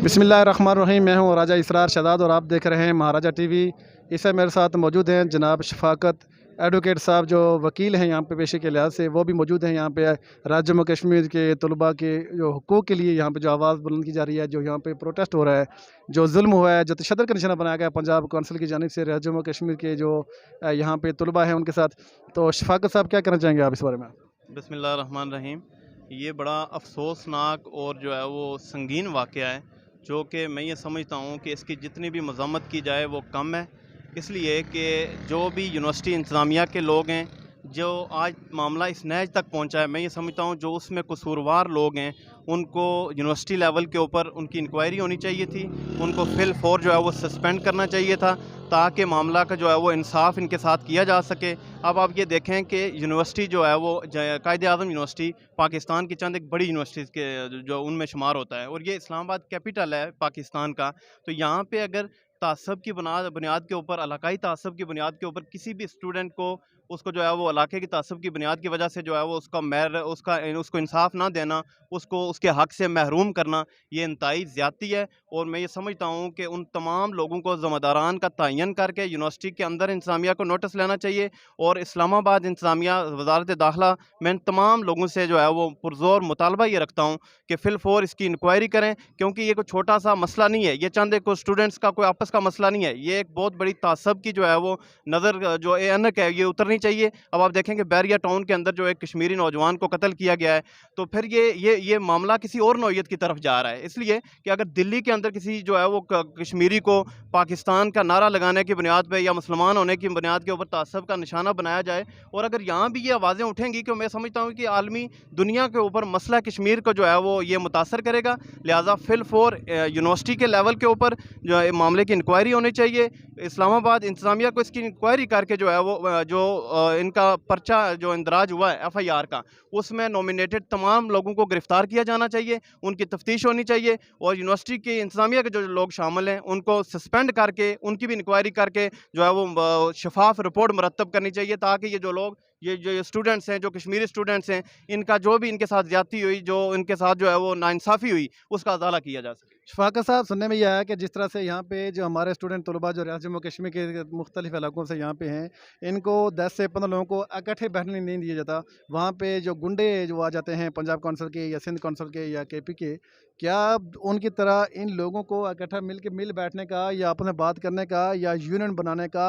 बिस्मिल्लाहिर्रहमानिर्रहीम। मैं हूँ राजा इसरार शहजाद और आप देख रहे हैं महाराजा टीवी। इस समय मेरे साथ मौजूद हैं जनाब शफ़ाकत एडवोकेट साहब, जो वकील हैं यहाँ पे पेशे के लिहाज से, वो भी मौजूद हैं यहाँ पे। राज्य जम्मू कश्मीर के तलबा के जो हुकूक़ के लिए यहाँ पे जो आवाज़ बुलंद की जा रही है, जो यहाँ पे प्रोटेस्ट हो रहा है, जो जुल्म हुआ है, जो तशद्दुद का निशाना बनाया गया पंजाब कौंसिल की जानिब से राज्य जम्मू कश्मीर के जो यहाँ पे तलबा हैं उनके साथ। तो शफ़ाकत साहब, क्या कहना चाहेंगे आप इस बारे में? बिस्मिल्लाहिर्रहमानिर्रहीम। ये बड़ा अफ़सोसनाक और जो है वो संगीन वाक़या है, जो कि मैं ये समझता हूँ कि इसकी जितनी भी मज़म्मत की जाए वो कम है। इसलिए कि जो भी यूनिवर्सिटी इंतज़ामिया के लोग हैं, जो आज मामला इस नहज तक पहुँचा है, मैं ये समझता हूँ जो उसमें कसूरवार लोग हैं उनको यूनिवर्सिटी लेवल के ऊपर उनकी इंक्वायरी होनी चाहिए थी। उनको फिल फॉर जो है वो सस्पेंड करना चाहिए था, ताकि मामला का जो है वो इंसाफ इनके साथ किया जा सके। अब आप ये देखें कि यूनिवर्सिटी जो है वो कायद-ए-आज़म यूनिवर्सिटी पाकिस्तान की चंद एक बड़ी यूनिवर्सिटीज़ के जो उनमें शुमार होता है, और ये इस्लामाबाद कैपिटल है पाकिस्तान का। तो यहाँ पे अगर तासब की बुनियाद के ऊपर, इलाकाई तासब की बुनियाद के ऊपर किसी भी स्टूडेंट को, उसको जो है वो इलाके की तासब की बुनियाद की वजह से जो है वो उसको इंसाफ ना देना, उसको उसके हक़ से महरूम करना, ये इंतहाई ज़्यादती है। और मैं ये समझता हूँ कि उन तमाम लोगों को ज़िम्मेदारान का तयन करके यूनिवर्सिटी के अंदर इंतज़ामिया को नोटिस लेना चाहिए। और इस्लामाबाद इंतज़ामिया, वज़ारत दाखिला, मैं इन तमाम लोगों से जो है वो पुरज़ोर मुतालबा ये रखता हूँ कि फिल फॉर इसकी इंक्वायरी करें, क्योंकि ये कोई छोटा सा मसला नहीं है। ये चंद एक स्टूडेंट्स का कोई आपस का मसला नहीं है, ये एक बहुत बड़ी तासब की जो है वो नज़र जो एनक है ये उतरनी चाहिए। अब आप देखेंगे बैरिया टाउन के अंदर जो एक कश्मीरी नौजवान को कत्ल किया गया है, तो फिर ये मामला किसी और नौइयत की तरफ जा रहा है। इसलिए कि अगर दिल्ली के अंदर किसी जो है वो कश्मीरी को पाकिस्तान का नारा लगाने की बुनियाद पर या मुसलमान होने की बुनियाद के ऊपर तासब का निशाना बनाया जाए, और अगर यहाँ भी ये आवाज़ें उठेंगी, कि मैं समझता हूँ कि आलमी दुनिया के ऊपर मसला कश्मीर को जो है वो ये मुतासर करेगा। लिहाजा फिल फॉर यूनिवर्सिटी के लेवल के ऊपर जो है मामले की इंक्वायरी होनी चाहिए। इस्लामाबाद इंतज़ामिया को इसकी इंक्वायरी करके जो है वो इनका पर्चा जो इंदराज हुआ है FIR का, उसमें नॉमिनेटेड तमाम लोगों को गिरफ़्तार किया जाना चाहिए, उनकी तफ्तीश होनी चाहिए, और यूनिवर्सिटी के इंतज़ामिया के जो लोग शामिल हैं उनको सस्पेंड करके उनकी भी इंक्वायरी करके जो है वो शफाफ रिपोर्ट मुरतब करनी चाहिए, ताकि ये जो लोग, ये जो स्टूडेंट्स हैं, जो कश्मीरी स्टूडेंट्स हैं, इनका जो भी इनके साथ ज़्यादती हुई, जो इनके साथ जो है वो नाइंसाफ़ी हुई, उसका अज़ाला किया जा सके। शफ़ाकत साहब, सुनने में ये आया कि जिस तरह से यहाँ पे जो हमारे स्टूडेंट तलबा जो राज्य जम्मू कश्मीर के मुख्तलिफ़ इलाकों से यहाँ पे हैं, इनको 10 से 15 लोगों को इकट्ठे बैठने नहीं दिया जाता। वहाँ पे जो गुंडे जो आ जाते हैं पंजाब कौंसिल के या सिंध कौंसिल के या KP के, क्या उनकी तरह इन लोगों को इकट्ठा मिल बैठने का या आपस में बात करने का या यूनियन बनाने का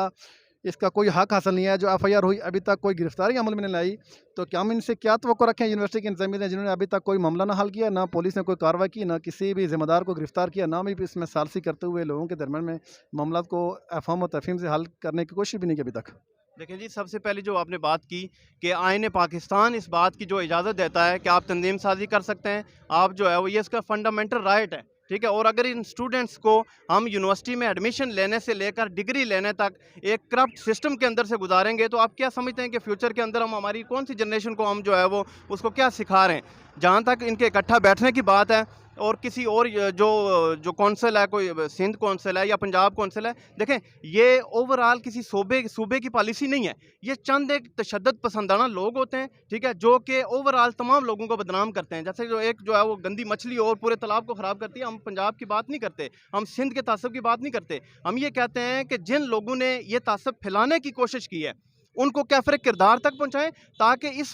इसका कोई हक हासिल नहीं है? जो FIR हुई, अभी तक कोई गिरफ्तारी अमल में नहीं लाई, तो क्या हम इनसे क्या तवक्को रखें यूनिवर्सिटी के इंतज़ामिया ने, जिन्होंने अभी तक कोई मामला ना हल किया, ना पुलिस ने कोई कार्रवाई की, ना किसी भी ज़िम्मेदार को गिरफ्तार किया, ना भी इसमें सालसी करते हुए लोगों के दरमियान में मामला को अफ़वाह व तफ़हीम से हल करने की कोशिश भी नहीं की अभी तक? देखिए जी, सबसे पहले जो आपने बात की कि आईन पाकिस्तान इस बात की जो इजाज़त देता है कि आप तंजीम साज़ी कर सकते हैं, आप जो है वो ये इसका फंडामेंटल राइट है, ठीक है। और अगर इन स्टूडेंट्स को हम यूनिवर्सिटी में एडमिशन लेने से लेकर डिग्री लेने तक एक करप्ट सिस्टम के अंदर से गुजारेंगे, तो आप क्या समझते हैं कि फ्यूचर के अंदर हम हमारी कौन सी जनरेशन को हम जो है वो उसको क्या सिखा रहे हैं? जहाँ तक इनके इकट्ठा बैठने की बात है, और किसी और जो जो कौंसिल है, कोई सिंध कौंसिल है या पंजाब कौंसिल है, देखें ये ओवरऑल किसी सूबे की पॉलिसी नहीं है। ये चंद एक तशद्दुद पसंदाना लोग होते हैं, ठीक है, जो कि ओवरऑल तमाम लोगों को बदनाम करते हैं। जैसे जो एक जो है वो गंदी मछली और पूरे तालाब को ख़राब करती है। हम पंजाब की बात नहीं करते, हम सिंध के तासब की बात नहीं करते। हम ये कहते हैं कि जिन लोगों ने ये तासब फैलाने की कोशिश की है, उनको कैफ़रे किरदार तक पहुँचाएँ, ताकि इस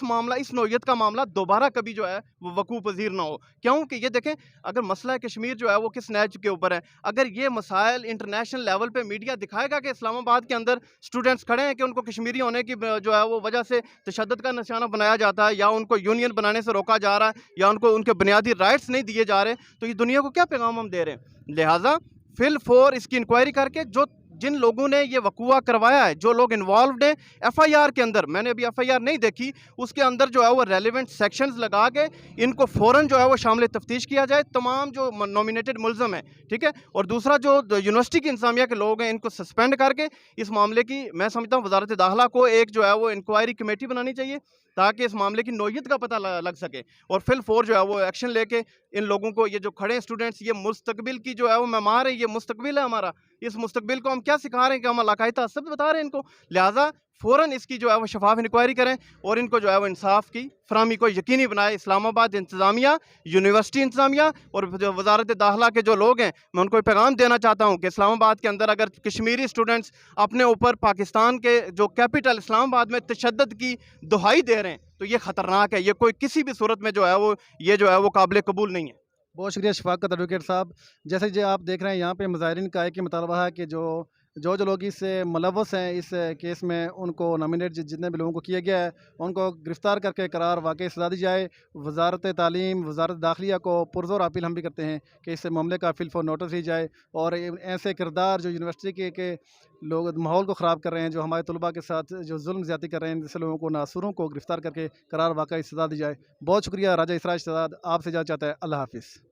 नौइयत का मामला दोबारा कभी जो है वो वक़ूफ़ पज़ीर ना हो। क्यों? कि ये देखें, अगर मसला कश्मीर जो है वो किस नहज के ऊपर है, अगर ये मसाइल इंटरनेशनल लेवल पे मीडिया दिखाएगा कि इस्लामाबाद के अंदर स्टूडेंट्स खड़े हैं कि उनको कश्मीरी होने की जो है वो वजह से तशद्दुद का निशाना बनाया जाता है, या उनको यूनियन बनाने से रोका जा रहा है, या उनको उनके बुनियादी राइट्स नहीं दिए जा रहे, तो ये दुनिया को क्या पैगाम हम दे रहे हैं? लिहाजा फिल फॉर इसकी इंक्वायरी करके जिन लोगों ने ये वकूआ करवाया है, जो लोग इन्वॉल्व्ड हैं, FIR के अंदर, मैंने अभी FIR नहीं देखी, उसके अंदर जो है वो रेलिवेंट सेक्शंस लगा के इनको फ़ौरन जो है वो शामिल तफ्तीश किया जाए, तमाम जो नॉमिनेटेड मुल्ज़म हैं, ठीक है। और दूसरा जो यूनिवर्सिटी की इंतज़ामिया के लोग हैं, इनको सस्पेंड करके इस मामले की, मैं समझता हूँ वज़ारत दाखिला को एक जो है वो इंक्वायरी कमेटी बनानी चाहिए, ताकि इस मामले की नौइयत का पता लग सके, और फिल फॉर जो है वो एक्शन लेके इन लोगों को, ये जो खड़े स्टूडेंट्स, ये मुस्तकबिल की जो है वो मेमार है, ये मुस्तकबिल है हमारा। इस मुस्तकबिल को हम क्या सिखा रहे हैं कि हम इलाकाई तासब बता रहे हैं इनको। लिहाजा फ़ौरन इसकी जो है वो शफाफ इंक्वायरी करें और इनको जो है वो इंसाफ की फराहमी को यकीनी बनाए। इस्लामाबाद इंतज़ामिया, यूनिवर्सिटी इंतज़ामिया और जो वज़ारत दाखिला के जो लोग हैं, मैं उनको पैगाम देना चाहता हूँ कि इस्लामाबाद के अंदर अगर कश्मीरी स्टूडेंट्स अपने ऊपर पाकिस्तान के जो कैपिटल इस्लामाबाद में तशद्दुद की दुहाई दे रहे हैं तो ये ख़तरनाक है। ये कोई किसी भी सूरत में जो है वो ये जो है वो काबिल कबूल नहीं है। बहुत शुक्रिया शफ़ाक़त एडवोकेट साहब। जैसे जो आप देख रहे हैं यहाँ पे मुज़ाहिरीन का एक ही मुतालबा है कि जो लोग इस मुलव्वस हैं इस केस में, उनको नॉमिनेट जितने भी लोगों को किया गया है उनको गिरफ़्तार करके करार वाक़ई सज़ा दी जाए। वज़ारत तालीम, वज़ारत दाखिलिया को पुरज़ोर अपील हम भी करते हैं कि इस मामले का फ़िल फ़ौर नोटिस ली जाए और ऐसे किरदार जो यूनिवर्सिटी के लोग माहौल को ख़राब कर रहे हैं, जो हमारे तलबा के साथ जो जुल्म ज़्यादती कर रहे हैं, जैसे लोगों को, नासुरों को गिरफ़्तार करके करार वाक़ई सज़ा दी जाए। बहुत शुक्रिया। राजा इसराज शहज़ाद आपसे इजाज़त चाहता है। अल्लाह हाफ़िज़।